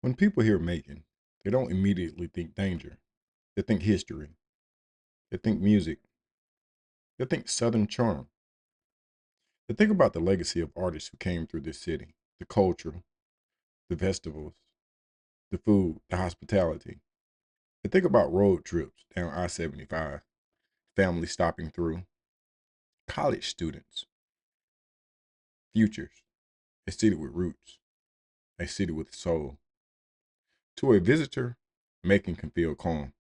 When people hear Macon, they don't immediately think danger. They think history. They think music. They think Southern charm. They think about the legacy of artists who came through this city, the culture, the festivals, the food, the hospitality. They think about road trips down I-75, families stopping through, college students, futures, a city with roots, a city with soul. To a visitor, Macon can feel calm.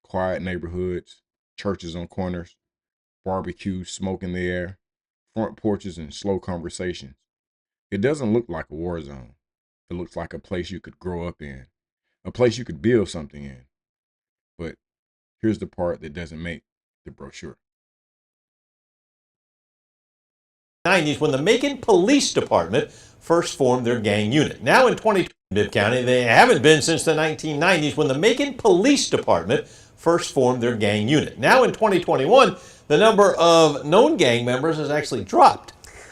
Quiet neighborhoods, churches on corners, barbecue, smoke in the air, front porches, and slow conversations. It doesn't look like a war zone. It looks like a place you could grow up in, a place you could build something in. But here's the part that doesn't make the brochure. 90s when the Macon Police Department first formed their gang unit. Now in 2020, Bibb County, they haven't been since the 1990s when the Macon Police Department first formed their gang unit. Now in 2021, the number of known gang members has actually dropped.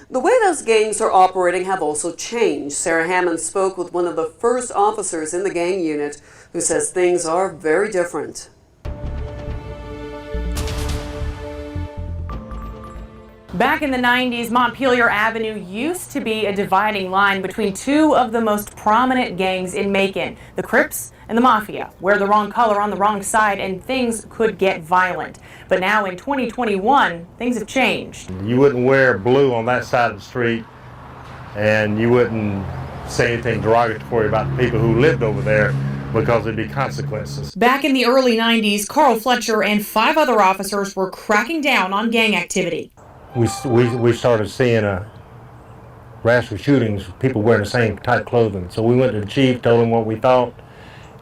The way those gangs are operating have also changed. Sarah Hammond spoke with one of the first officers in the gang unit who says things are very different. Back in the 90s, Montpelier Avenue used to be a dividing line between two of the most prominent gangs in Macon, the Crips and the Mafia. Wear the wrong color on the wrong side and things could get violent. But now in 2021, things have changed. You wouldn't wear blue on that side of the street, and you wouldn't say anything derogatory about the people who lived over there because there'd be consequences. Back in the early 90s, Carl Fletcher and 5 other officers were cracking down on gang activity. We started seeing rash shootings, people wearing the same type clothing. So we went to the chief, told him what we thought,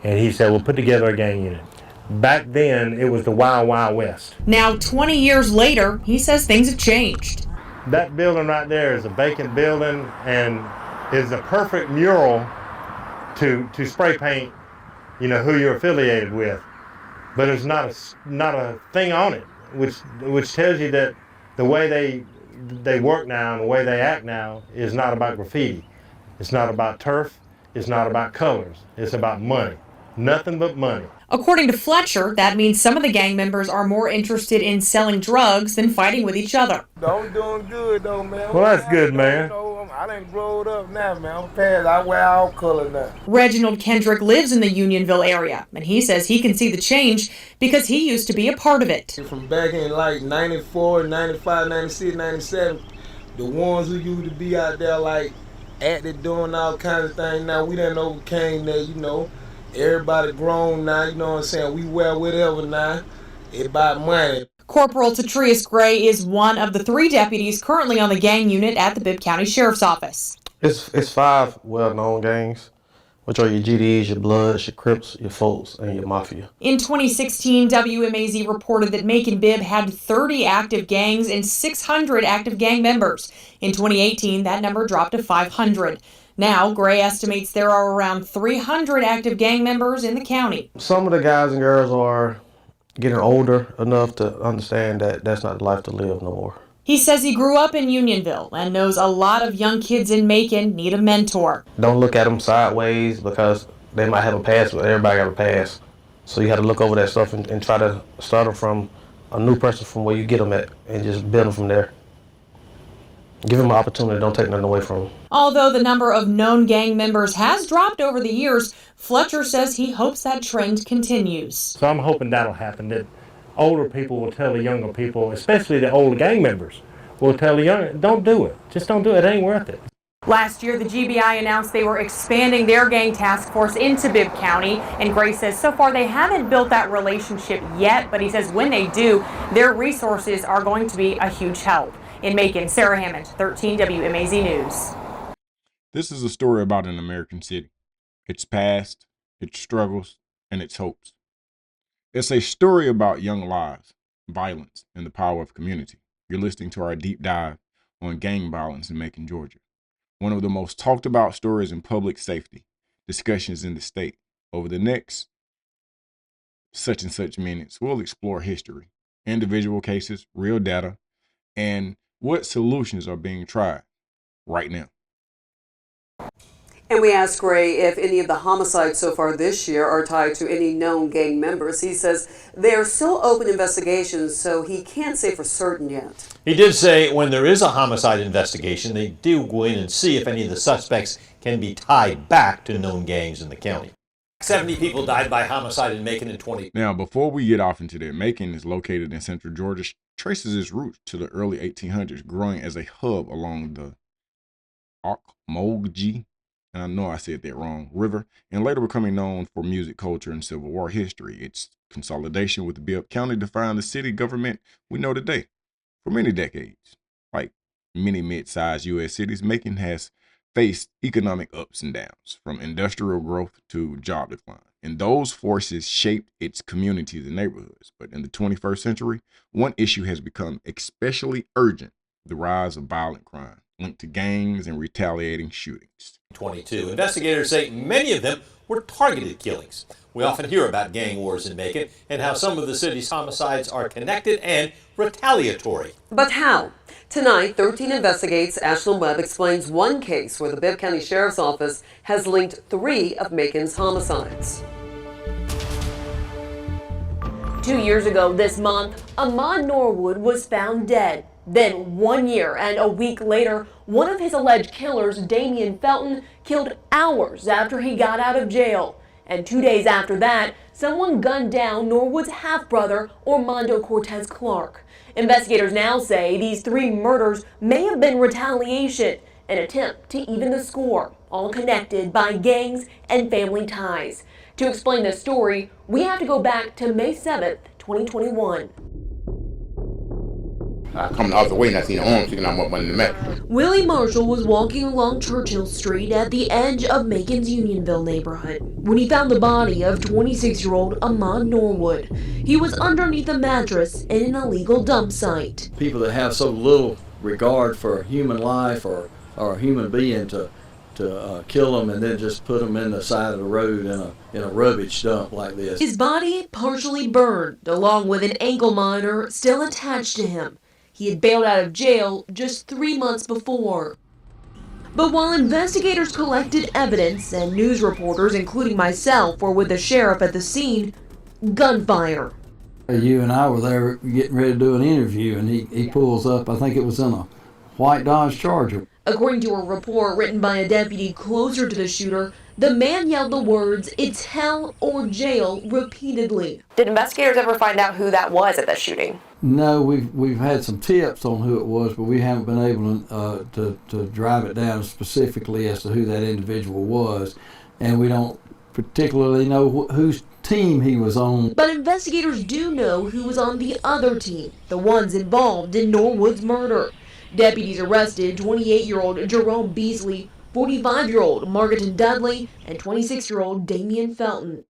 and he said, we'll put together a gang unit. Back then, it was the Wild Wild West. Now, 20 years later, he says things have changed. That building right there is a vacant building and is a perfect mural to spray paint, you know, who you're affiliated with. But there's not a thing on it, which tells you that the way they work now and the way they act now is not about graffiti. It's not about turf. It's not about colors. It's about money. Nothing but money. According to Fletcher, that means some of the gang members are more interested in selling drugs than fighting with each other. I'm doing good though, man. Well, that's good, man. I done growed up now, man. I'm past. I wear all color now. Reginald Kendrick lives in the Unionville area, and he says he can see the change because he used to be a part of it. From back in like 94, 95, 96, 97, the ones who used to be out there like acting, doing all kinds of things, now we done overcame that, you know. Everybody grown now, you know what I'm saying? We wear whatever now. It's about money. Corporal Tatrius Gray is one of the 3 deputies currently on the gang unit at the Bibb County Sheriff's Office. It's 5 well-known gangs, which are your GDs, your Bloods, your Crips, your Folks, and your Mafia. In 2016, WMAZ reported that Macon Bibb had 30 active gangs and 600 active gang members. In 2018, that number dropped to 500. Now, Gray estimates there are around 300 active gang members in the county. Some of the guys and girls are getting older enough to understand that that's not the life to live no more. He says he grew up in Unionville and knows a lot of young kids in Macon need a mentor. Don't look at them sideways because they might have a past, but everybody got a past. So you got to look over that stuff and try to start them from a new person from where you get them at and just build them from there. Give them an opportunity, don't take nothing away from them. Although the number of known gang members has dropped over the years, Fletcher says he hopes that trend continues. So I'm hoping that'll happen, that older people will tell the younger people, especially the older gang members, will tell the younger, don't do it. Just don't do it. It ain't worth it. Last year, the GBI announced they were expanding their gang task force into Bibb County, and Gray says so far they haven't built that relationship yet, but he says when they do, their resources are going to be a huge help. In Macon, Sarah Hammond, 13 WMAZ News. This is a story about an American city, its past, its struggles, and its hopes. It's a story about young lives, violence, and the power of community. You're listening to our deep dive on gang violence in Macon, Georgia. One of the most talked about stories in public safety discussions in the state. Over the next such and such minutes, we'll explore history, individual cases, real data, and what solutions are being tried right now. And we asked Gray if any of the homicides so far this year are tied to any known gang members. He says they are still open investigations, so he can't say for certain yet. He did say when there is a homicide investigation, they do go in and see if any of the suspects can be tied back to known gangs in the county. 70 people died by homicide in Macon in 2020. Now, before we get off into that, Macon is located in central Georgia, traces its roots to the early 1800s, growing as a hub along the Ocmulgee, and I know I said that wrong, river, and later becoming known for music, culture, and Civil War history. Its consolidation with Bibb County defined the city government we know today. For many decades, like many mid-sized U.S. cities, Macon has faced economic ups and downs, from industrial growth to job decline. And those forces shaped its communities and neighborhoods. But in the 21st century, one issue has become especially urgent: the rise of violent crime linked to gangs and retaliating shootings. 22. Investigators say many of them were targeted killings. We often hear about gang wars in Macon and how some of the city's homicides are connected and retaliatory. But how? Tonight, 13 Investigates Ashlyn Webb explains one case where the Bibb County Sheriff's Office has linked 3 of Macon's homicides. 2 years ago this month, Ahmaud Norwood was found dead. Then 1 year and a week later, one of his alleged killers, Damian Felton, killed hours after he got out of jail. And 2 days after that, someone gunned down Norwood's half-brother, Armando Cortez Clark. Investigators now say these 3 murders may have been retaliation, an attempt to even the score, all connected by gangs and family ties. To explain this story, we have to go back to May 7th, 2021. I come the other way and I seen the arm sticking out one in the back. Willie Marshall was walking along Churchill Street at the edge of Macon's Unionville neighborhood when he found the body of 26-year-old Ahmaud Norwood. He was underneath a mattress in an illegal dump site. People that have so little regard for human life or a human being to kill them and then just put them in the side of the road in a rubbish dump like this. His body partially burned, along with an ankle monitor still attached to him. He had bailed out of jail just 3 months before. But while investigators collected evidence and news reporters, including myself, were with the sheriff at the scene, gunfire. You and I were there getting ready to do an interview, and he pulls up, I think it was in a white Dodge Charger. According to a report written by a deputy closer to the shooter, the man yelled the words, "It's hell or jail," repeatedly. Did investigators ever find out who that was at the shooting? No, we've had some tips on who it was, but we haven't been able to drive it down specifically as to who that individual was, and we don't particularly know whose team he was on. But investigators do know who was on the other team, the ones involved in Norwood's murder. Deputies arrested 28-year-old Jerome Beasley, 45-year-old Margaret Dudley, and 26-year-old Damian Felton.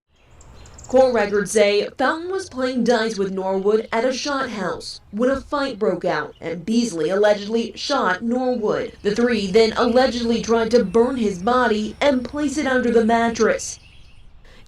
Court records say Felton was playing dice with Norwood at a shot house when a fight broke out and Beasley allegedly shot Norwood. The 3 then allegedly tried to burn his body and place it under the mattress.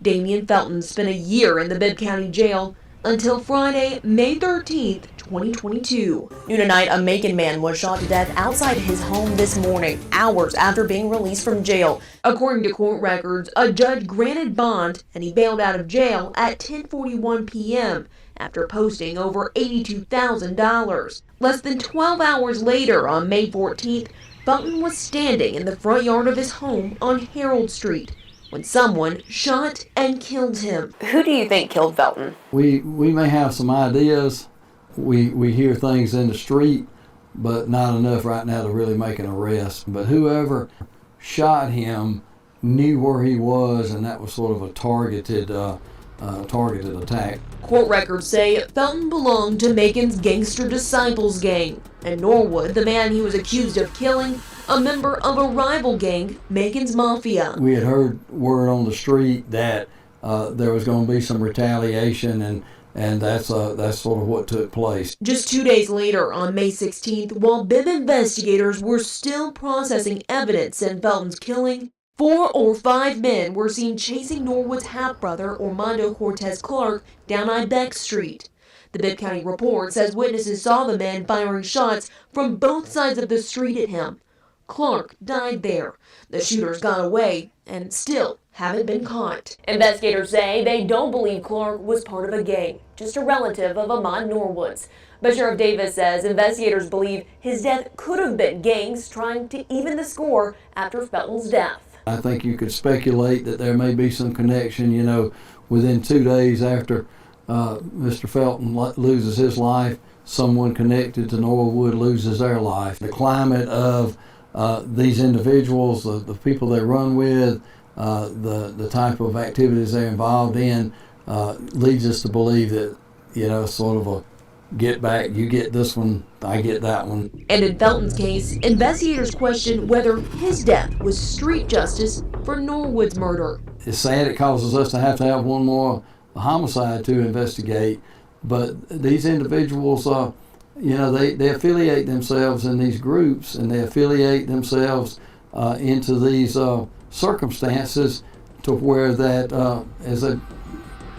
Damian Felton spent a year in the Bibb County Jail until Friday, May 13th, 2022. Noon tonight, a Macon man was shot to death outside his home this morning, hours after being released from jail. According to court records, a judge granted bond and he bailed out of jail at 10:41 p.m. after posting over $82,000. Less than 12 hours later, on May 14th, Felton was standing in the front yard of his home on Harold Street when someone shot and killed him. Who do you think killed Felton? We may have some ideas. We hear things in the street, but not enough right now to really make an arrest. But whoever shot him knew where he was, and that was sort of a targeted attack. Court records say Felton belonged to Macon's Gangster Disciples gang, and Norwood, the man he was accused of killing, a member of a rival gang, Macon's Mafia. We had heard word on the street that there was going to be some retaliation, and that's sort of what took place. Just 2 days later, on May 16th, while Bibb investigators were still processing evidence in Felton's killing, 4 or 5 men were seen chasing Norwood's half-brother, Armando Cortez Clark, down Ibex Street. The Bibb County report says witnesses saw the men firing shots from both sides of the street at him. Clark died there. The shooters got away and still haven't been caught. Investigators say they don't believe Clark was part of a gang, just a relative of Ahmaud Norwood's. But Sheriff Davis says investigators believe his death could have been gangs trying to even the score after Felton's death. I think you could speculate that there may be some connection, within 2 days after Mr. Felton loses his life, someone connected to Norwood loses their life. The climate of these individuals, the people they run with, the type of activities they're involved in, leads us to believe that, sort of a get back, you get this one, I get that one. And in Felton's case, investigators question whether his death was street justice for Norwood's murder. It's sad it causes us to have one more homicide to investigate, but these individuals, they affiliate themselves in these groups, and they affiliate themselves into these circumstances to where that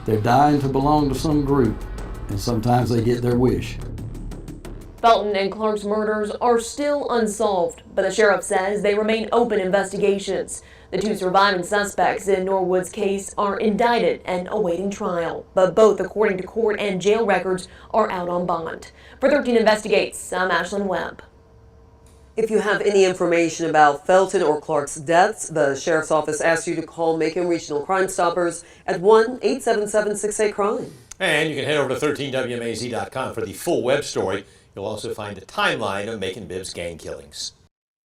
they're dying to belong to some group, and sometimes they get their wish. Felton and Clark's murders are still unsolved, but the sheriff says they remain open investigations. The 2 surviving suspects in Norwood's case are indicted and awaiting trial, but both, according to court and jail records, are out on bond. For 13 Investigates, I'm Ashlyn Webb. If you have any information about Felton or Clark's deaths, the Sheriff's Office asks you to call Macon Regional Crime Stoppers at 1-877-68-CRIME. And you can head over to 13WMAZ.com for the full web story. You'll also find a timeline of Macon Bibb's gang killings.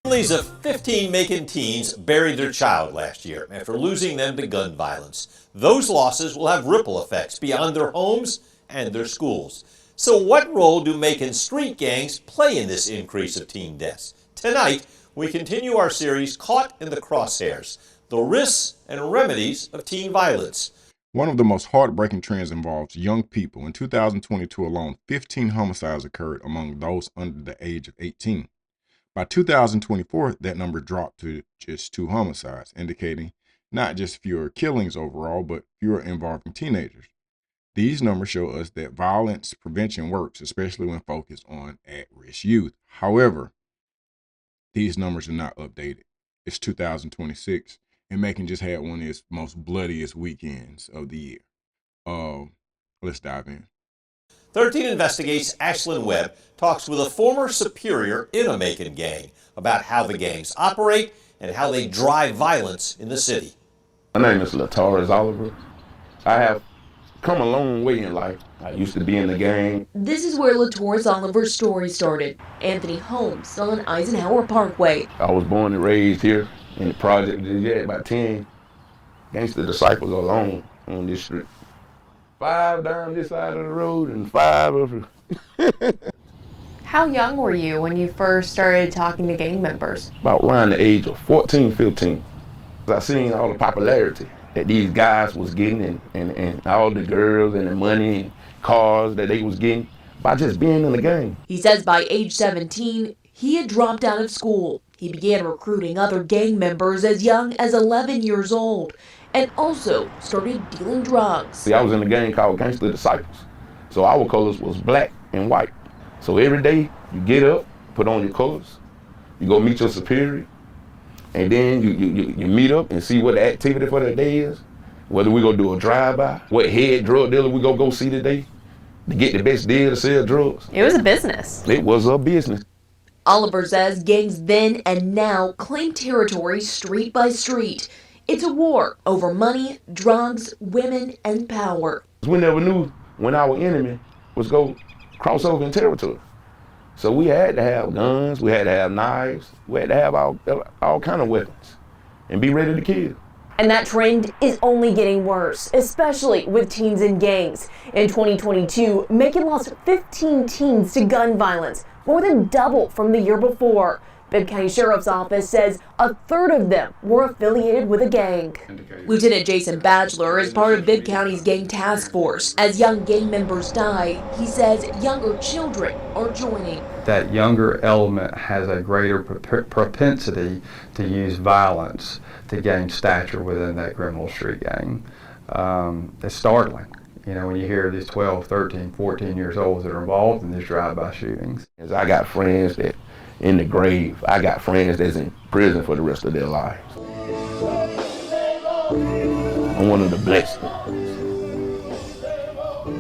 Families of 15 Macon teens buried their child last year after losing them to gun violence. Those losses will have ripple effects beyond their homes and their schools. So what role do Macon street gangs play in this increase of teen deaths? Tonight, we continue our series, Caught in the Crosshairs, the risks and remedies of teen violence. One of the most heartbreaking trends involves young people. In 2022 alone, 15 homicides occurred among those under the age of 18. By 2024, that number dropped to just 2 homicides, indicating not just fewer killings overall, but fewer involving teenagers. These numbers show us that violence prevention works, especially when focused on at-risk youth. However, these numbers are not updated. It's 2026. And Macon just had one of its most bloodiest weekends of the year. Let's dive in. 13 Investigates' Ashlyn Webb talks with a former superior in a Macon gang about how the gangs operate and how they drive violence in the city. My name is Lataris Oliver. I have come a long way in life. I used to be in the gang. This is where Lataris Oliver's story started. Anthony Holmes on Eisenhower Parkway. I was born and raised here in the project. Yeah, about 10 gangster disciples alone on this street. 5 down this side of the road and 5 over. How young were you when you first started talking to gang members? About around the age of 14, 15. I seen all the popularity that these guys was getting and all the girls and the money and cars that they was getting by just being in the gang. He says by age 17, he had dropped out of school. He began recruiting other gang members as young as 11 years old and also started dealing drugs. See, I was in a gang called Gangster Disciples. So our colors was black and white. So every day you get up, put on your colors, you go meet your superior, and then you meet up and see what the activity for that day is, whether we go do a drive-by, what head drug dealer we go see today to get the best deal to sell drugs. It was a business. It was a business. Oliver says gangs then and now claim territory street by street. It's a war over money, drugs, women, and power. We never knew when our enemy was going to cross over in territory. So we had to have guns, we had to have knives, we had to have all kind of weapons and be ready to kill. And that trend is only getting worse, especially with teens in gangs. In 2022, Macon lost 15 teens to gun violence, more than double from the year before. Bibb County Sheriff's Office says a third of them were affiliated with a gang. Lieutenant Jason Batchelor is part of Bibb County's gang task force. As young gang members die, he says younger children are joining. That younger element has a greater propensity to use violence to gain stature within that criminal street gang. It's startling, when you hear these 12, 13, 14 years olds that are involved in these drive-by shootings. I got friends that in the grave. I got friends that's in prison for the rest of their lives. I'm one of the blessed.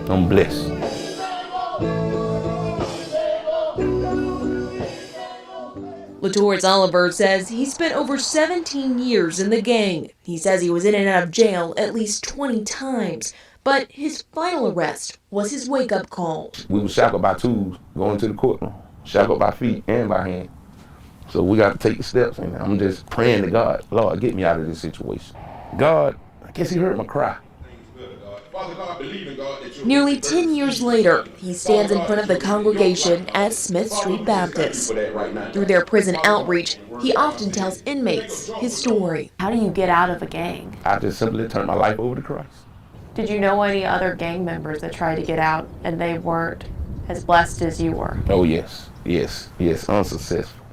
I'm blessed. LaTorres Oliver says he spent over 17 years in the gang. He says he was in and out of jail at least 20 times, but his final arrest was his wake-up call. We were shackled by tools going to the courtroom, shackled by feet and by hand. So we got to take the steps, and I'm just praying to God, Lord, get me out of this situation. God, I guess he heard my cry. Nearly 10 years later, he stands in front of the congregation at Smith Street Baptist. Through their prison outreach, he often tells inmates his story. How do you get out of a gang? I just simply turned my life over to Christ. Did you know any other gang members that tried to get out and they weren't as blessed as you were? Oh yes, unsuccessful.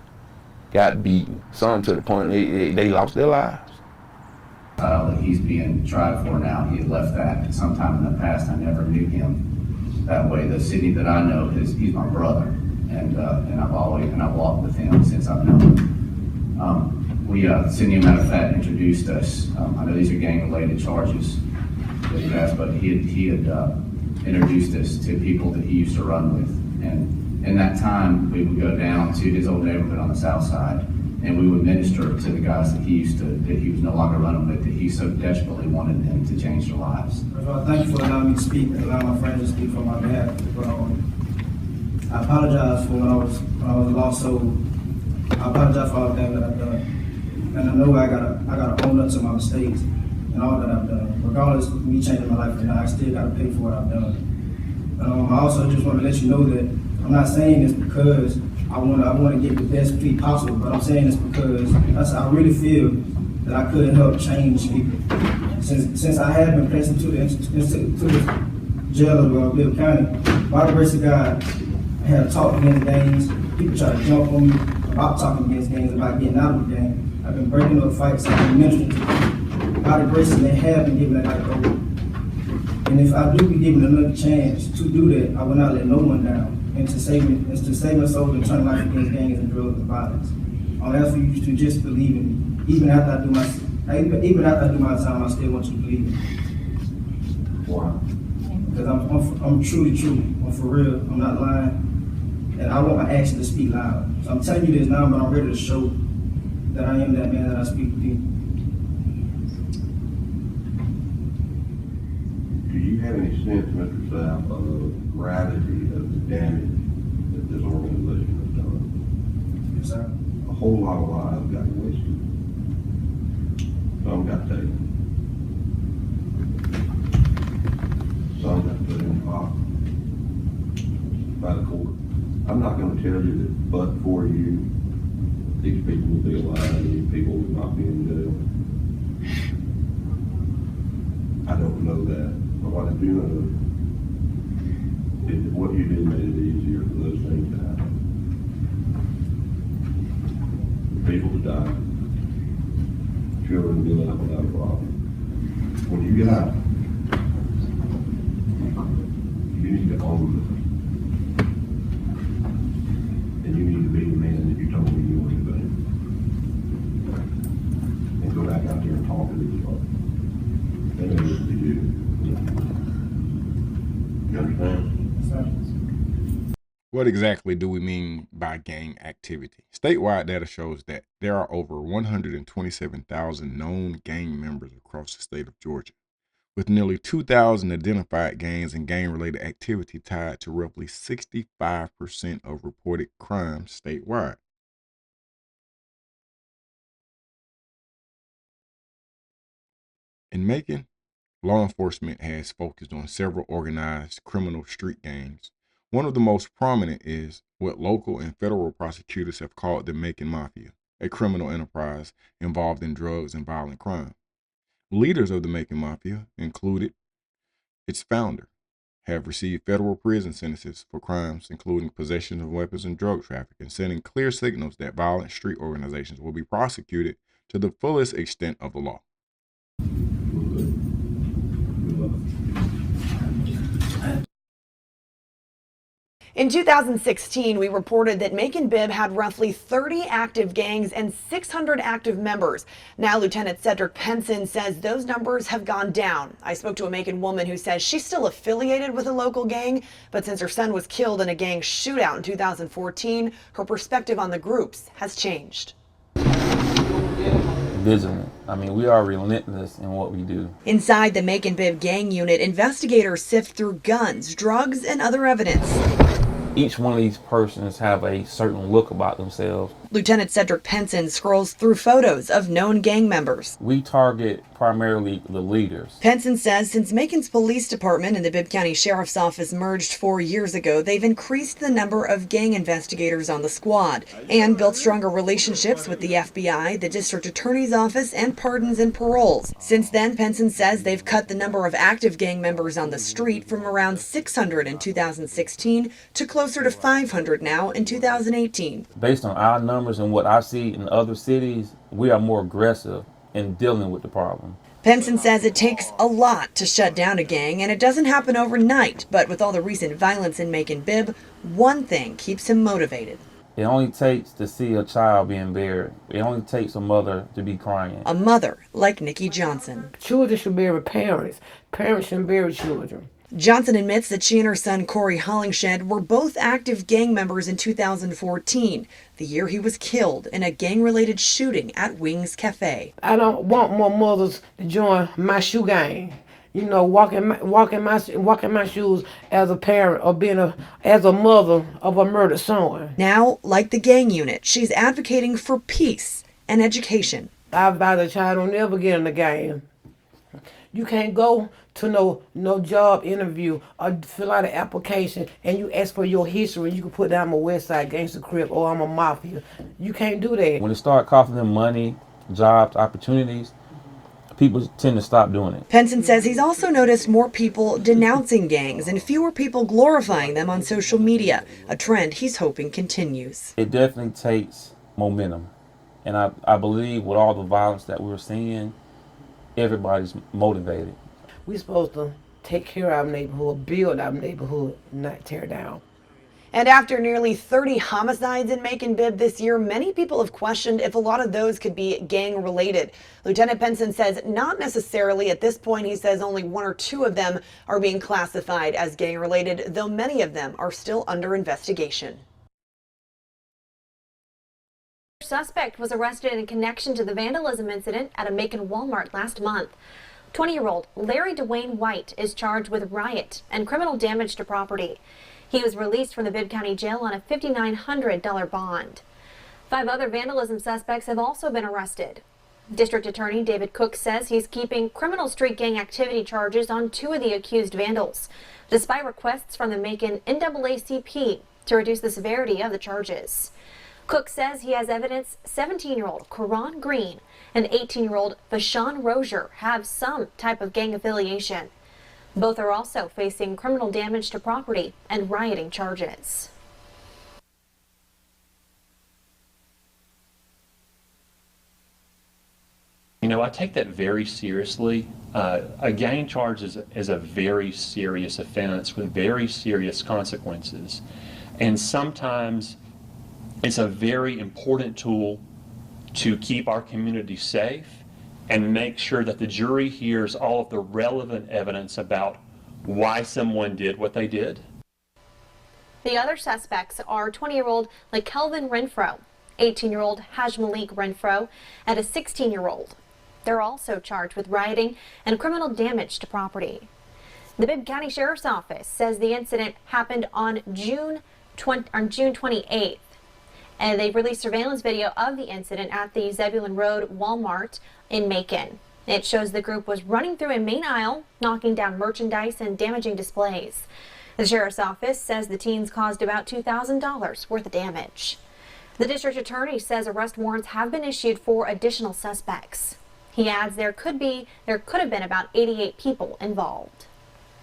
Got beaten, some to the point they lost their lives. That he's being tried for now. He had left that sometime in the past. I never knew him that way. The city that I know he's my brother, and I've walked with him since I've known him. Cindy, matter of fact, introduced us. I know these are gang-related charges that he has, but he had introduced us to people that he used to run with, and in that time we would go down to his old neighborhood on the south side. And we would minister to the guys that he was no longer running with, that he so desperately wanted them to change their lives. First of all, thank you for allowing me to speak and allowing my friends to speak for my behalf. I apologize for when I was a lost soul. I apologize for all the things that I've done. And I know I gotta own up to my mistakes and all that I've done. Regardless of me changing my life or not, I still gotta pay for what I've done. I also just want to let you know that I'm not saying this because I want to get the best plea possible, but I'm saying this because I really feel that I could help change people. Since I have been placed into the jail of Bill County, by the grace of God, I had a talk against gangs. People try to jump on me about talking against gangs, about getting out of the gang. I've been breaking up fights, I've been ministering to people. By the grace of God, they have been given that life over. And if I do be given another chance to do that, I will not let no one down. And to save my soul and turn life against gangs and drugs and violence. I'll ask for you to just believe in me. Even after I do my time, I still want you to believe in me. Wow. Because I'm truly true. I'm for real. I'm not lying. And I want my action to speak loud. So I'm telling you this now, but I'm ready to show that I am that man that I speak to people. Do you have any sense, Mr. South, of the gravity of the damage that this organization has done? Yes, sir. A whole lot of lives got wasted. Some got taken. Some got put in the box by the court. I'm not going to tell you that, but for you, these people would be alive and these people would not be in jail. I don't know that. But what I do know is that what you did made it easier for those things to happen. The people to die, children to be left without a problem. When you get out, you need to own this. And you need to be the man that you told me you wanted to be. And go back out there and talk to these folks. They may listen to you. You understand? What exactly do we mean by gang activity? Statewide data shows that there are over 127,000 known gang members across the state of Georgia, with nearly 2,000 identified gangs and gang-related activity tied to roughly 65% of reported crimes statewide. In Macon, law enforcement has focused on several organized criminal street gangs. One of the most prominent is what local and federal prosecutors have called the Macon Mafia, a criminal enterprise involved in drugs and violent crime. Leaders of the Macon Mafia, included its founder, have received federal prison sentences for crimes including possession of weapons and drug trafficking, sending clear signals that violent street organizations will be prosecuted to the fullest extent of the law. In 2016, we reported that Macon Bibb had roughly 30 active gangs and 600 active members. Now, Lieutenant Cedric Penson says those numbers have gone down. I spoke to a Macon woman who says she's still affiliated with a local gang, but since her son was killed in a gang shootout in 2014, her perspective on the groups has changed. Vigilant. I mean, we are relentless in what we do. Inside the Macon Bibb gang unit, investigators sift through guns, drugs, and other evidence. Each one of these persons have a certain look about themselves. Lieutenant Cedric Penson scrolls through photos of known gang members. We target primarily the leaders. Penson says since Macon's police department and the Bibb County Sheriff's Office merged 4 years ago, they've increased the number of gang investigators on the squad and built stronger relationships with the FBI, the District Attorney's Office, and pardons and paroles. Since then, Penson says they've cut the number of active gang members on the street from around 600 in 2016 to closer to 500 now in 2018. Based on our numbers and what I see in other cities, we are more aggressive in dealing with the problem. Penson says it takes a lot to shut down a gang, and it doesn't happen overnight. But with all the recent violence in Macon Bibb, one thing keeps him motivated. It only takes to see a child being buried. It only takes a mother to be crying. A mother like Nikki Johnson. Children should bury parents. Parents shouldn't bury children. Johnson admits that she and her son Corey Hollingshed were both active gang members in 2014, the year he was killed in a gang-related shooting at Wings Cafe. I don't want more mothers to join my shoe gang. You know, walking my shoes as a parent or as a mother of a murdered son. Now, like the gang unit, she's advocating for peace and education. I advise a child don't ever get in the gang. You can't go to no job interview or fill out an application and you ask for your history. You can put down I'm a West Side Gangster Crip or I'm a Mafia. You can't do that. When it start costing them money, jobs, opportunities, people tend to stop doing it. Penson says he's also noticed more people denouncing gangs and fewer people glorifying them on social media, a trend he's hoping continues. It definitely takes momentum. And I believe with all the violence that we're seeing, everybody's motivated. We're supposed to take care of our neighborhood, build our neighborhood, not tear down. And after nearly 30 homicides in Macon Bibb this year, many people have questioned if a lot of those could be gang-related. Lieutenant Penson says not necessarily. At this point, he says only 1 or 2 of them are being classified as gang-related, though many of them are still under investigation. Suspect was arrested in connection to the vandalism incident at a Macon Walmart last month. 20-year-old Larry Dwayne White is charged with riot and criminal damage to property. He was released from the Bibb County Jail on a $5,900 bond. 5 other vandalism suspects have also been arrested. District Attorney David Cook says he's keeping criminal street gang activity charges on 2 of the accused vandals, despite requests from the Macon NAACP to reduce the severity of the charges. Cook says he has evidence 17-year-old Karan Green and 18-year-old Vashawn Rozier have some type of gang affiliation. Both are also facing criminal damage to property and rioting charges. You know, I take that very seriously. A gang charge is a very serious offense with very serious consequences. And sometimes it's a very important tool to keep our community safe and make sure that the jury hears all of the relevant evidence about why someone did what they did. The other suspects are 20-year-old LeKelvin Renfro, 18-year-old Haj Malik Renfro, and a 16-year-old. They're also charged with rioting and criminal damage to property. The Bibb County Sheriff's Office says the incident happened on June 28th. And they released surveillance video of the incident at the Zebulon Road Walmart in Macon. It shows the group was running through a main aisle, knocking down merchandise and damaging displays. The sheriff's office says the teens caused about $2,000 worth of damage. The district attorney says arrest warrants have been issued for additional suspects. He adds there could have been about 88 people involved.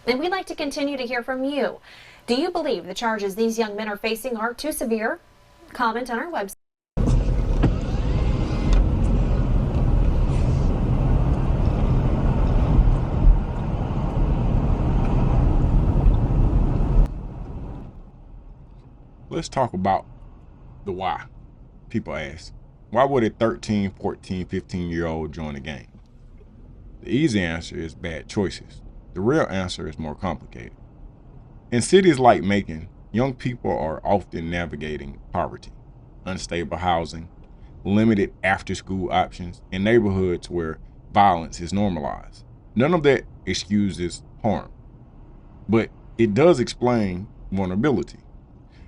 And we'd like to continue to hear from you. Do you believe the charges these young men are facing are too severe? Comment on our website. Let's talk about the why. People ask, why would a 13, 14, 15-year-old join a gang? The easy answer is bad choices. The real answer is more complicated. In cities like Macon, young people are often navigating poverty, unstable housing, limited after-school options, and neighborhoods where violence is normalized. None of that excuses harm, but it does explain vulnerability.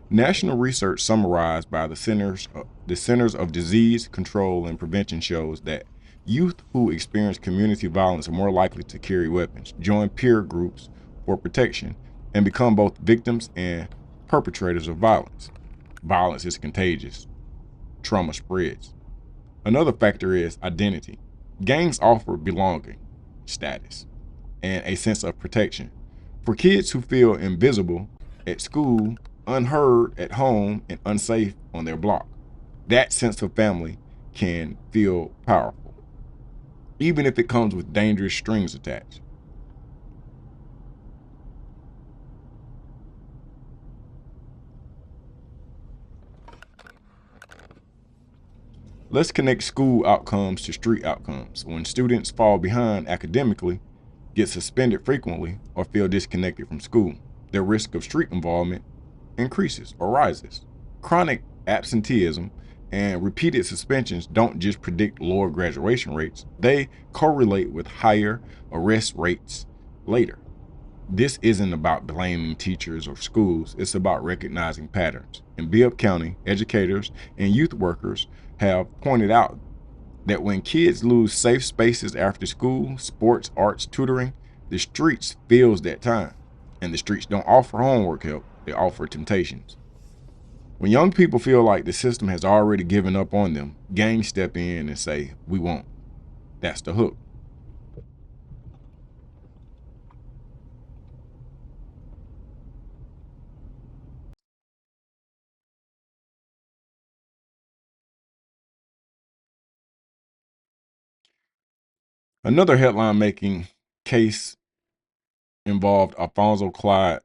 National research summarized by the Centers of Disease Control and Prevention shows that youth who experience community violence are more likely to carry weapons, join peer groups for protection, and become both victims and perpetrators of violence. Violence is contagious. Trauma spreads. Another factor is identity. Gangs offer belonging, status, and a sense of protection. For kids who feel invisible at school, unheard at home, and unsafe on their block, that sense of family can feel powerful, even if it comes with dangerous strings attached. Let's connect school outcomes to street outcomes. When students fall behind academically, get suspended frequently, or feel disconnected from school, their risk of street involvement increases or rises. Chronic absenteeism and repeated suspensions don't just predict lower graduation rates, they correlate with higher arrest rates later. This isn't about blaming teachers or schools, it's about recognizing patterns. In Bibb County, educators and youth workers have pointed out that when kids lose safe spaces after school, sports, arts, tutoring, the streets fills that time. And the streets don't offer homework help, they offer temptations. When young people feel like the system has already given up on them, gangs step in and say, we won't. That's the hook. Another headline-making case involved Alfonso Clyde,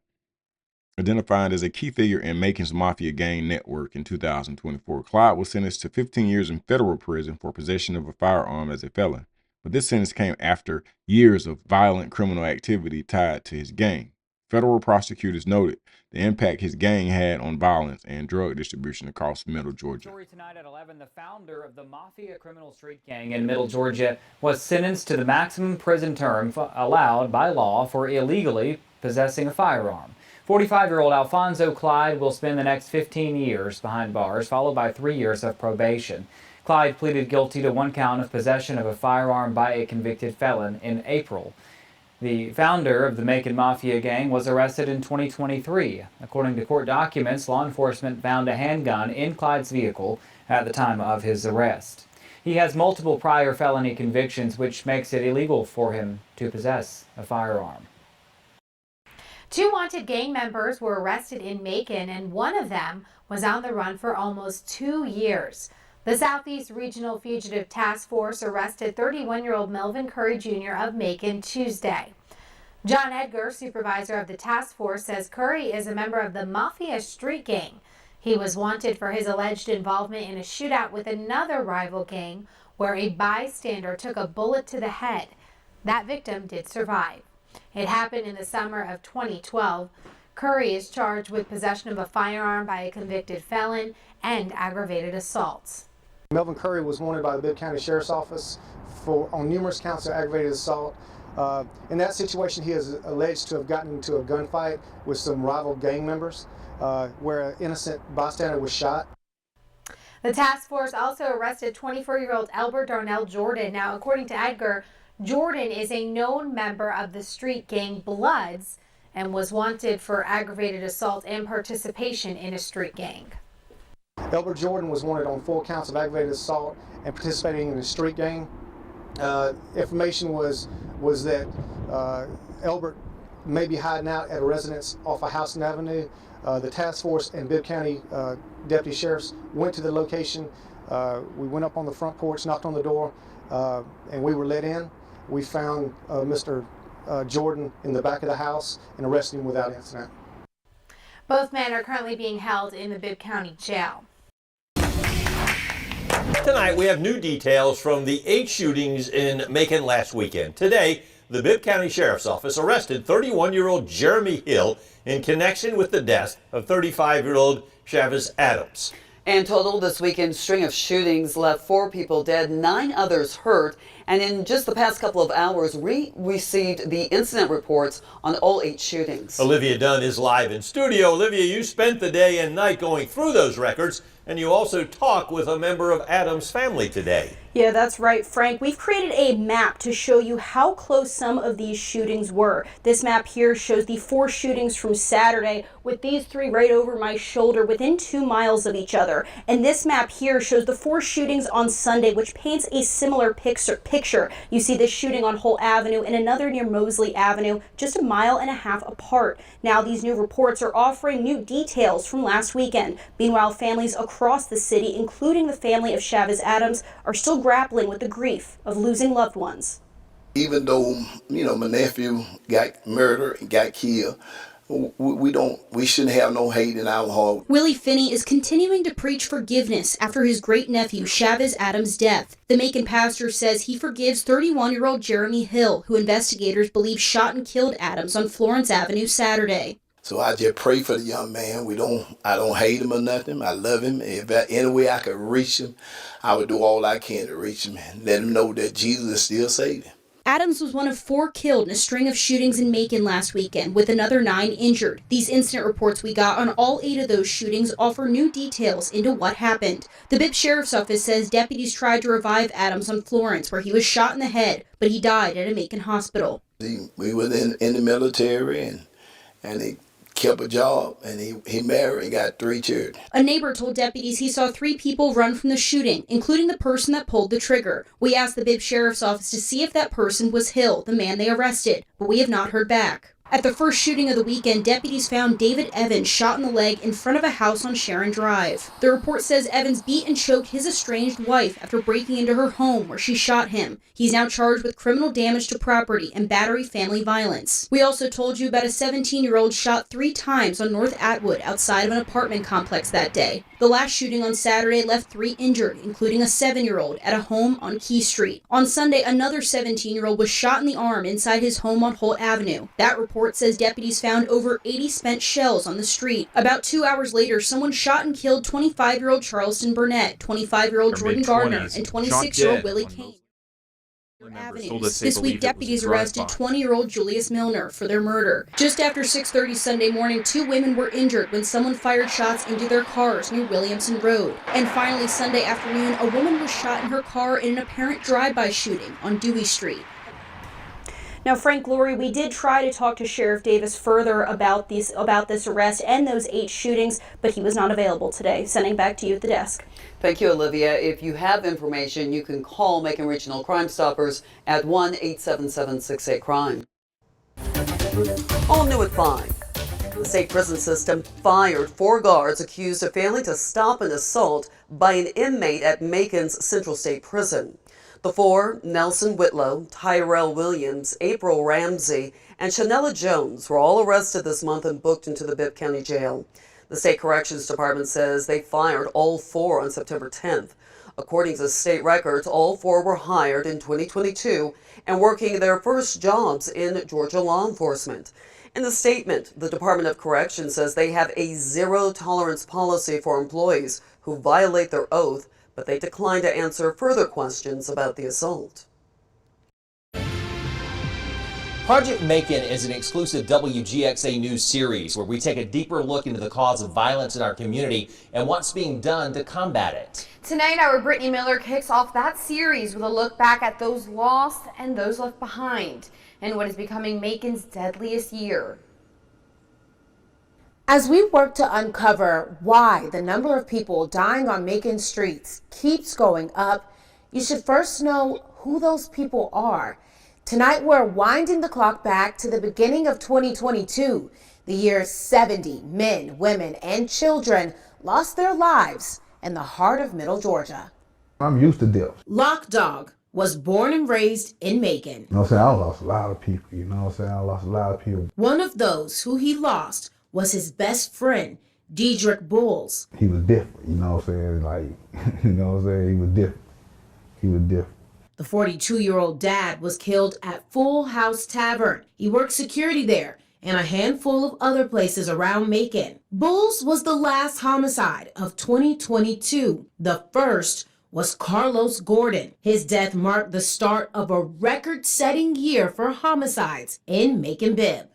identified as a key figure in Macon's mafia gang network in 2024. Clyde was sentenced to 15 years in federal prison for possession of a firearm as a felon, but this sentence came after years of violent criminal activity tied to his gang. Federal prosecutors noted the impact his gang had on violence and drug distribution across Middle Georgia. Story tonight at 11, the founder of the Mafia criminal street gang in Middle Georgia was sentenced to the maximum prison term allowed by law for illegally possessing a firearm. 45-year-old Alfonso Clyde will spend the next 15 years behind bars, followed by 3 years of probation. Clyde pleaded guilty to one count of possession of a firearm by a convicted felon in April. The founder of the Macon Mafia gang was arrested in 2023. According to court documents, law enforcement found a handgun in Clyde's vehicle at the time of his arrest. He has multiple prior felony convictions, which makes it illegal for him to possess a firearm. 2 wanted gang members were arrested in Macon, and one of them was on the run for almost 2 years. The Southeast Regional Fugitive Task Force arrested 31-year-old Melvin Curry Jr. of Macon Tuesday. John Edgar, supervisor of the task force, says Curry is a member of the Mafia street gang. He was wanted for his alleged involvement in a shootout with another rival gang where a bystander took a bullet to the head. That victim did survive. It happened in the summer of 2012. Curry is charged with possession of a firearm by a convicted felon and aggravated assaults. Melvin Curry was wanted by the Bibb County Sheriff's Office on numerous counts of aggravated assault. In that situation, he is alleged to have gotten into a gunfight with some rival gang members where an innocent bystander was shot. The task force also arrested 24-year-old Albert Darnell Jordan. Now, according to Edgar, Jordan is a known member of the street gang Bloods and was wanted for aggravated assault and participation in a street gang. Albert Jordan was wanted on 4 counts of aggravated assault and participating in a street gang. Information was that Albert may be hiding out at a residence off of Houston Avenue. The task force and Bibb County deputy sheriffs went to the location. We went up on the front porch, knocked on the door, and we were let in. We found Mr. Jordan in the back of the house and arrested him without incident. Both men are currently being held in the Bibb County Jail. Tonight, we have new details from the 8 shootings in Macon last weekend. Today, the Bibb County Sheriff's Office arrested 31-year-old Jeremy Hill in connection with the death of 35-year-old Chavez Adams. In total, this weekend's string of shootings left 4 people dead, 9 others hurt. And in just the past couple of hours, we received the incident reports on all 8 shootings. Olivia Dunn is live in studio. Olivia, you spent the day and night going through those records, and you also talked with a member of Adams' family today. Yeah, that's right, Frank. We've created a map to show you how close some of these shootings were. This map here shows the 4 shootings from Saturday, with these 3 right over my shoulder within 2 miles of each other. And this map here shows the 4 shootings on Sunday, which paints a similar picture. You see this shooting on Holt Avenue and another near Mosley Avenue, just 1.5 miles apart. Now, these new reports are offering new details from last weekend. Meanwhile, families across the city, including the family of Chavez Adams, are still grappling with the grief of losing loved ones. Even though, my nephew got murdered and got killed, we shouldn't have no hate in our heart. Willie Finney is continuing to preach forgiveness after his great-nephew Chavez Adams' death. The Macon pastor says he forgives 31-year-old Jeremy Hill, who investigators believe shot and killed Adams on Florence Avenue Saturday. So I just pray for the young man. I don't hate him or nothing. I love him. If any way I could reach him, I would do all I can to reach him and let him know that Jesus is still saving. Adams was one of 4 killed in a string of shootings in Macon last weekend, with another 9 injured. These incident reports we got on all 8 of those shootings offer new details into what happened. The Bibb Sheriff's Office says deputies tried to revive Adams on Florence, where he was shot in the head, but he died at a Macon hospital. We were in the military, and he kept a job, and he married and got 3 children. A neighbor told deputies he saw 3 people run from the shooting, including the person that pulled the trigger. We asked the Bibb Sheriff's Office to see if that person was Hill, the man they arrested, but we have not heard back. At the first shooting of the weekend, deputies found David Evans shot in the leg in front of a house on Sharon Drive. The report says Evans beat and choked his estranged wife after breaking into her home where she shot him. He's now charged with criminal damage to property and battery family violence. We also told you about a 17-year-old shot 3 times on North Atwood outside of an apartment complex that day. The last shooting on Saturday left 3 injured, including a 7-year-old at a home on Key Street. On Sunday, another 17-year-old was shot in the arm inside his home on Holt Avenue. That report says deputies found over 80 spent shells on the street. About 2 hours later, someone shot and killed 25-year-old Charleston Burnett, 25-year-old Jordan Gardner, and 26-year-old Willie Kane. This week, deputies arrested 20-year-old Julius Milner for their murder. Just after 6:30 Sunday morning, 2 women were injured when someone fired shots into their cars near Williamson Road. And finally, Sunday afternoon, a woman was shot in her car in an apparent drive-by shooting on Dewey Street. Now, Frank, Lori, we did try to talk to Sheriff Davis further about this arrest and those 8 shootings, but he was not available today. Sending back to you at the desk. Thank you, Olivia. If you have information, you can call Macon Regional Crime Stoppers at 1-877-68-CRIME. All new at 5. The state prison system fired 4 guards accused of failing to stop an assault by an inmate at Macon's Central State Prison. The 4, Nelson Whitlow, Tyrell Williams, April Ramsey, and Shanella Jones, were all arrested this month and booked into the Bibb County Jail. The State Corrections Department says they fired all 4 on September 10th. According to state records, all 4 were hired in 2022 and working their first jobs in Georgia law enforcement. In the statement, the Department of Corrections says they have a zero-tolerance policy for employees who violate their oath, but they declined to answer further questions about the assault. Project Macon is an exclusive WGXA News series where we take a deeper look into the cause of violence in our community and what's being done to combat it. Tonight, our Brittany Miller kicks off that series with a look back at those lost and those left behind in what is becoming Macon's deadliest year. As we work to uncover why the number of people dying on Macon streets keeps going up, you should first know who those people are. Tonight, we're winding the clock back to the beginning of 2022, the year 70 men, women, and children lost their lives in the heart of Middle Georgia. I'm used to death. Lock Dog was born and raised in Macon. You know what I'm saying? I lost a lot of people, you know what I'm saying? I lost a lot of people. One of those who he lost was his best friend, Dedrick Bulls. He was different, you know what I'm saying? Like, you know what I'm saying? He was different. He was different. The 42-year-old dad was killed at Full House Tavern. He worked security there and a handful of other places around Macon. Bulls was the last homicide of 2022. The first was Carlos Gordon. His death marked the start of a record-setting year for homicides in Macon-Bibb.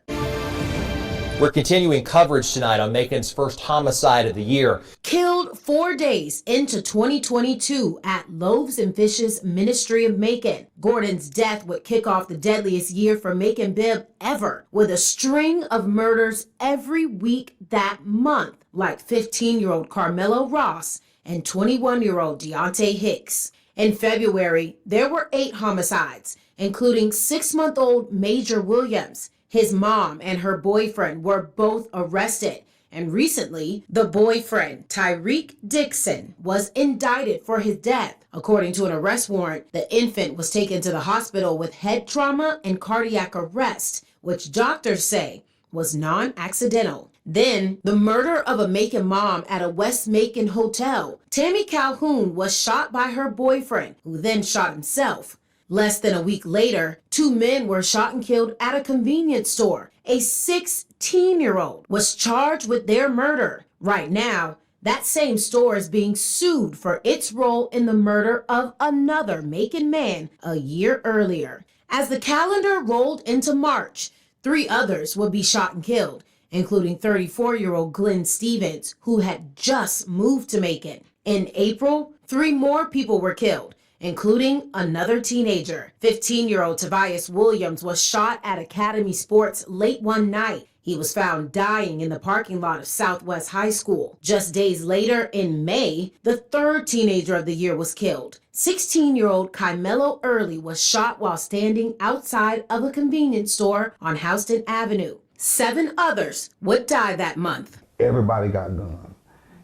We're continuing coverage tonight on Macon's first homicide of the year. Killed 4 days into 2022 at Loaves and Fishes Ministry of Macon. Gordon's death would kick off the deadliest year for Macon-Bibb ever, with a string of murders every week that month, like 15-year-old Carmelo Ross and 21-year-old Deontay Hicks. In February, there were 8 homicides, including 6-month-old Major Williams. His mom and her boyfriend were both arrested, and recently, the boyfriend, Tyreek Dixon, was indicted for his death. According to an arrest warrant, the infant was taken to the hospital with head trauma and cardiac arrest, which doctors say was non-accidental. Then, the murder of a Macon mom at a West Macon hotel. Tammy Calhoun was shot by her boyfriend, who then shot himself. Less than a week later, 2 men were shot and killed at a convenience store. A 16-year-old was charged with their murder. Right now, that same store is being sued for its role in the murder of another Macon man a year earlier. As the calendar rolled into March, 3 others would be shot and killed, including 34-year-old Glenn Stevens, who had just moved to Macon. In April, 3 more people were killed, including another teenager. 15-year-old Tobias Williams was shot at Academy Sports late one night. He was found dying in the parking lot of Southwest High School. Just days later, in May, the 3rd teenager of the year was killed. 16-year-old Kymelo Early was shot while standing outside of a convenience store on Houston Avenue. 7 others would die that month. Everybody got guns.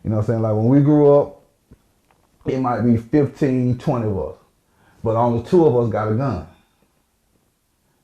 You know what I'm saying? Like when we grew up, it might be 15, 20 of us, but only 2 of us got a gun.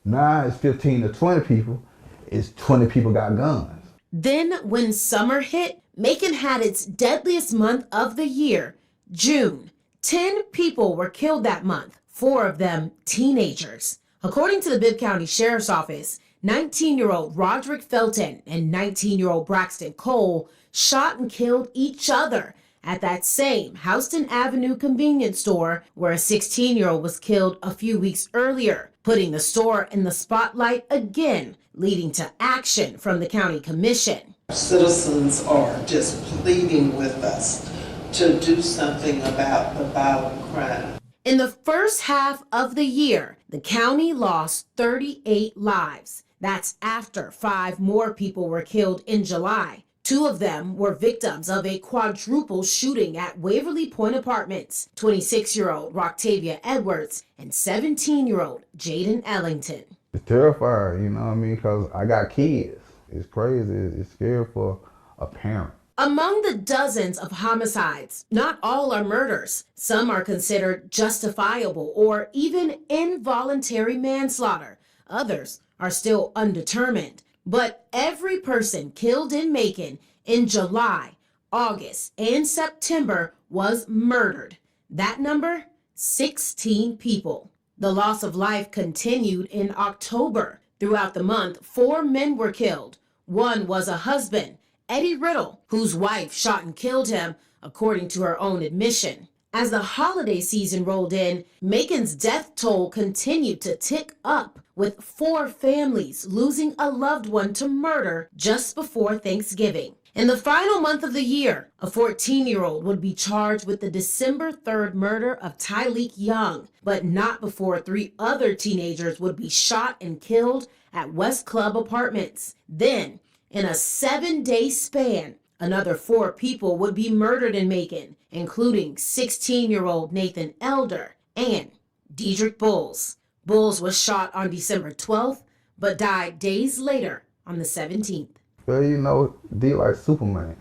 Now it's 15 to 20 people, it's 20 people got guns. Then when summer hit, Macon had its deadliest month of the year, June. 10 people were killed that month, 4 of them teenagers. According to the Bibb County Sheriff's Office, 19-year-old Roderick Felton and 19-year-old Braxton Cole shot and killed each other at that same Houston Avenue convenience store where a 16-year-old was killed a few weeks earlier, putting the store in the spotlight again, leading to action from the county commission. Citizens are just pleading with us to do something about the violent crime. In the first half of the year, the county lost 38 lives. That's after 5 more people were killed in July. 2 of them were victims of a quadruple shooting at Waverly Point Apartments, 26-year-old Roctavia Edwards and 17-year-old Jaden Ellington. It's terrifying, you know what I mean? Because I got kids. It's crazy. It's scary for a parent. Among the dozens of homicides, not all are murders. Some are considered justifiable or even involuntary manslaughter. Others are still undetermined. But every person killed in Macon in July, August, and September was murdered. That number, 16 people. The loss of life continued in October. Throughout the month, 4 men were killed. One was a husband, Eddie Riddle, whose wife shot and killed him, according to her own admission. As the holiday season rolled in, Macon's death toll continued to tick up, with 4 families losing a loved one to murder just before Thanksgiving. In the final month of the year, a 14-year-old would be charged with the December 3rd murder of Tyleek Young, but not before 3 other teenagers would be shot and killed at West Club Apartments. Then, in a 7-day span, another 4 people would be murdered in Macon, including 16-year-old Nathan Elder and Dedrick Bulls. Bulls was shot on December 12th, but died days later on the 17th. Well, you know, D like Superman.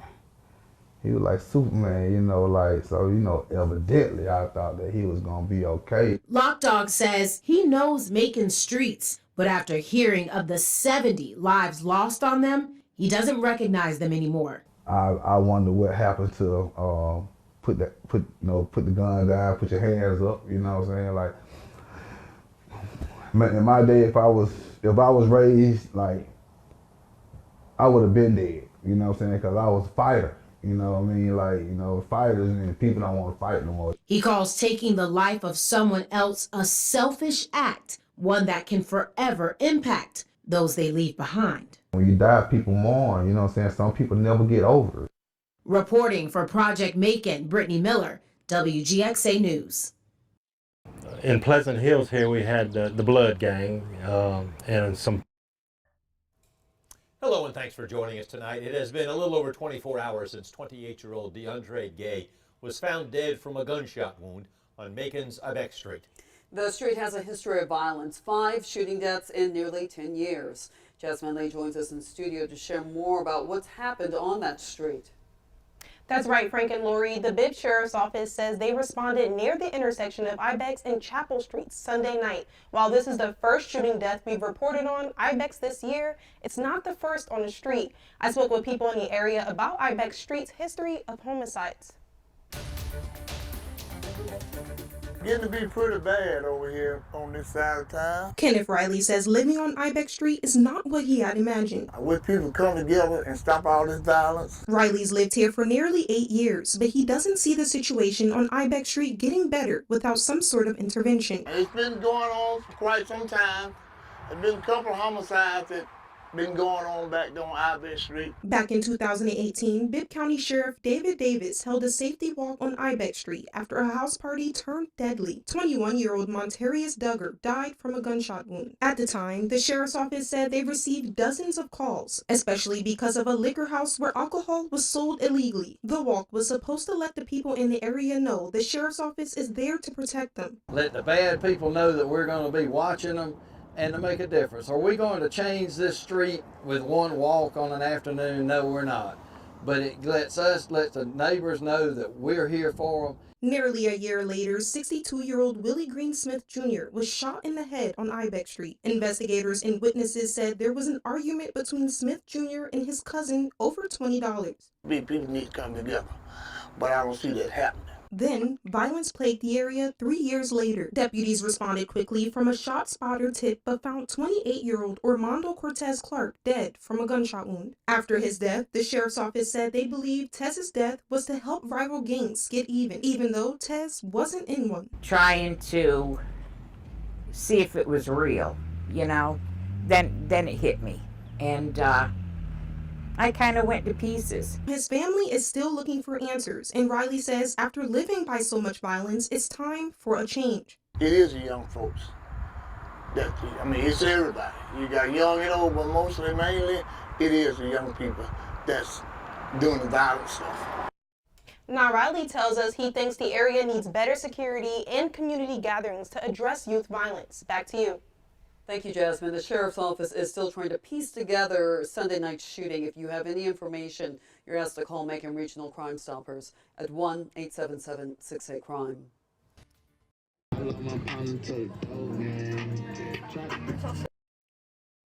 He was like Superman, you know, like, so, you know, evidently I thought that he was going to be okay. Lockdog says he knows Macon streets, but after hearing of the 70 lives lost on them, He doesn't recognize them anymore. I wonder what happened to put the gun down, put your hands up. You know what I'm saying? Like in my day, if I was raised like, I would have been dead. You know what I'm saying? Because I was a fighter. You know what I mean? Like, fighters and people don't want to fight no more. He calls taking the life of someone else a selfish act, one that can forever impact those they leave behind. When you die, people mourn. You know what I'm saying? Some people never get over it. Reporting for Project Macon, Brittany Miller, WGXA News. In Pleasant Hills here, we had the Blood Gang and some. Hello and thanks for joining us tonight. It has been a little over 24 hours since 28-year-old DeAndre Gay was found dead from a gunshot wound on Macon's Ibex Street. The street has a history of violence, 5 shooting deaths in nearly 10 years. Jasmine Lee joins us in studio to share more about what's happened on that street. That's right, Frank and Lori. The Bibb Sheriff's Office says they responded near the intersection of Ibex and Chapel Street Sunday night. While this is the first shooting death we've reported on Ibex this year, it's not the first on the street. I spoke with people in the area about Ibex Street's history of homicides. Getting to be pretty bad over here on this side of town. Kenneth Riley says living on Ibex Street is not what he had imagined. I wish people come together and stop all this violence. Riley's lived here for nearly 8 years, but he doesn't see the situation on Ibex Street getting better without some sort of intervention. It's been going on for quite some time. There's been a couple of homicides that been going on back on Ibex Street. Back in 2018, Bibb County Sheriff David Davis held a safety walk on Ibex Street after a house party turned deadly. 21-year-old Montarius Duggar died from a gunshot wound. At the time, the sheriff's office said they received dozens of calls, especially because of a liquor house where alcohol was sold illegally. The walk was supposed to let the people in the area know the sheriff's office is there to protect them. Let the bad people know that we're going to be watching them and to make a difference. Are we going to change this street with one walk on an afternoon? No, we're not. But it lets the neighbors know that we're here for them. Nearly a year later, 62-year-old Willie Green Smith Jr. was shot in the head on Ibex Street. Investigators and witnesses said there was an argument between Smith Jr. and his cousin over $20. People need to come together, but I don't see that happening. Then, violence plagued the area 3 years later. Deputies responded quickly from a shot spotter tip but found 28-year-old Orlando Cortez Clark dead from a gunshot wound. After his death, the sheriff's office said they believed Tez's death was to help rival gangs get even though Tez wasn't in one. Trying to see if it was real, then it hit me. And I kind of went to pieces. His family is still looking for answers, and Riley says after living by so much violence, it's time for a change. It is the young folks. It's everybody. You got young and old, but mostly, mainly, it is the young people that's doing the violent stuff. Now, Riley tells us he thinks the area needs better security and community gatherings to address youth violence. Back to you. Thank you, Jasmine. The sheriff's office is still trying to piece together Sunday night's shooting. If you have any information, you're asked to call Macon Regional Crime Stoppers at 1-877-68-CRIME.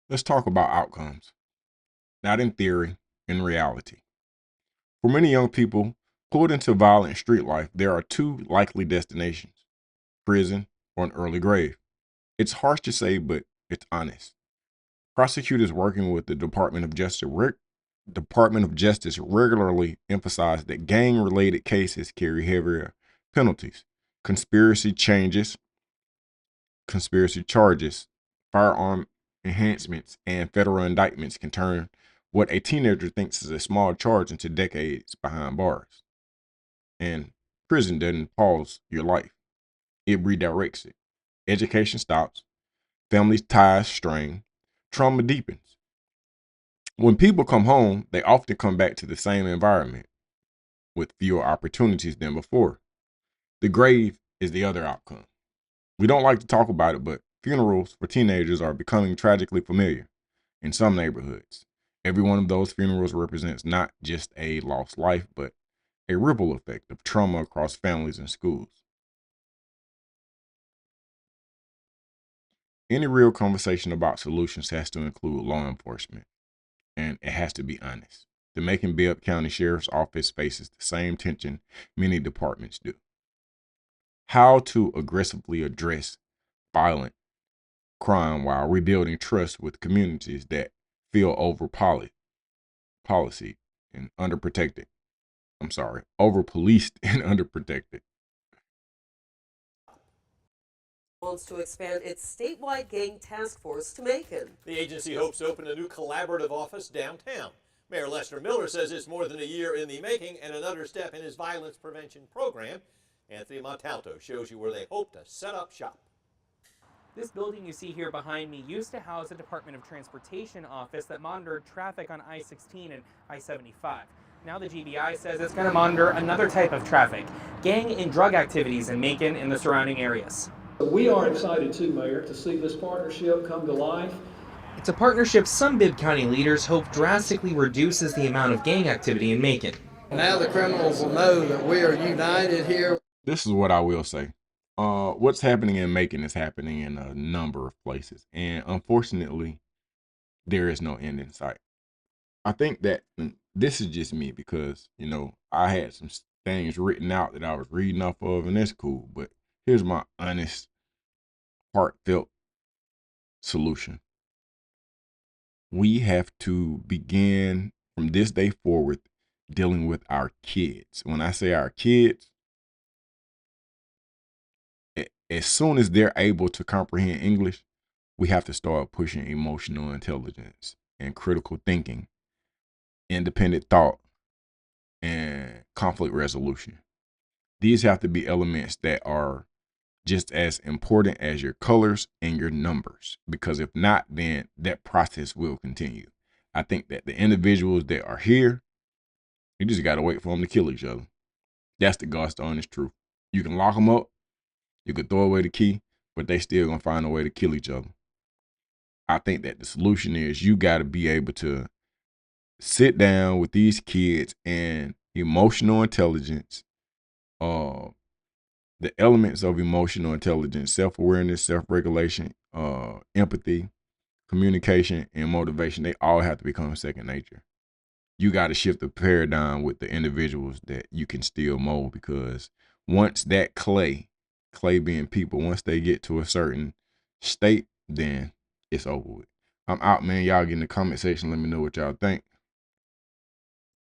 Let's talk about outcomes. Not in theory, in reality. For many young people pulled into violent street life, there are 2 likely destinations: prison or an early grave. It's harsh to say, but it's honest. Prosecutors working with the Department of Justice regularly emphasize that gang-related cases carry heavier penalties. Conspiracy charges, firearm enhancements, and federal indictments can turn what a teenager thinks is a small charge into decades behind bars. And prison doesn't pause your life. It redirects it. Education stops, family ties strain, trauma deepens. When people come home, they often come back to the same environment with fewer opportunities than before. The grave is the other outcome. We don't like to talk about it, but funerals for teenagers are becoming tragically familiar in some neighborhoods. Every one of those funerals represents not just a lost life, but a ripple effect of trauma across families and schools. Any real conversation about solutions has to include law enforcement. and it has to be honest. The Macon-Bibb County Sheriff's Office faces the same tension many departments do. How to aggressively address violent crime while rebuilding trust with communities that feel policy and underprotected. Over-policed and underprotected. Wants to expand its statewide gang task force to Macon. The agency hopes to open a new collaborative office downtown. Mayor Lester Miller says it's more than a year in the making and another step in his violence prevention program. Anthony Montalto shows you where they hope to set up shop. This building you see here behind me used to house a Department of Transportation office that monitored traffic on I-16 and I-75. Now the GBI says it's going to monitor another type of traffic, gang and drug activities in Macon and the surrounding areas. We are excited too, Mayor, to see this partnership come to life. It's a partnership some Bibb County leaders hope drastically reduces the amount of gang activity in Macon. Now the criminals will know that we are united here. This is what I will say. What's happening in Macon is happening in a number of places. And unfortunately, there is no end in sight. I think that this is just me because, I had some things written out that I was reading off of, and that's cool. But here's my honest, heartfelt solution. We have to begin from this day forward dealing with our kids. When I say our kids, as soon as they're able to comprehend English, we have to start pushing emotional intelligence and critical thinking, independent thought, and conflict resolution. These have to be elements that are just as important as your colors and your numbers, because if not, then that process will continue. I think that the individuals that are here, you just got to wait for them to kill each other. That's the God's honest truth. You can lock them up, you can throw away the key, but they still gonna find a way to kill each other. I think that the solution is you got to be able to sit down with these kids and emotional intelligence, the elements of emotional intelligence, self-awareness, self-regulation, empathy, communication, and motivation. They all have to become second nature. You got to shift the paradigm with the individuals that you can still mold, because once that clay being people, once they get to a certain state, then it's over with. I'm out, man. Y'all get in the comment section. Let me know what y'all think.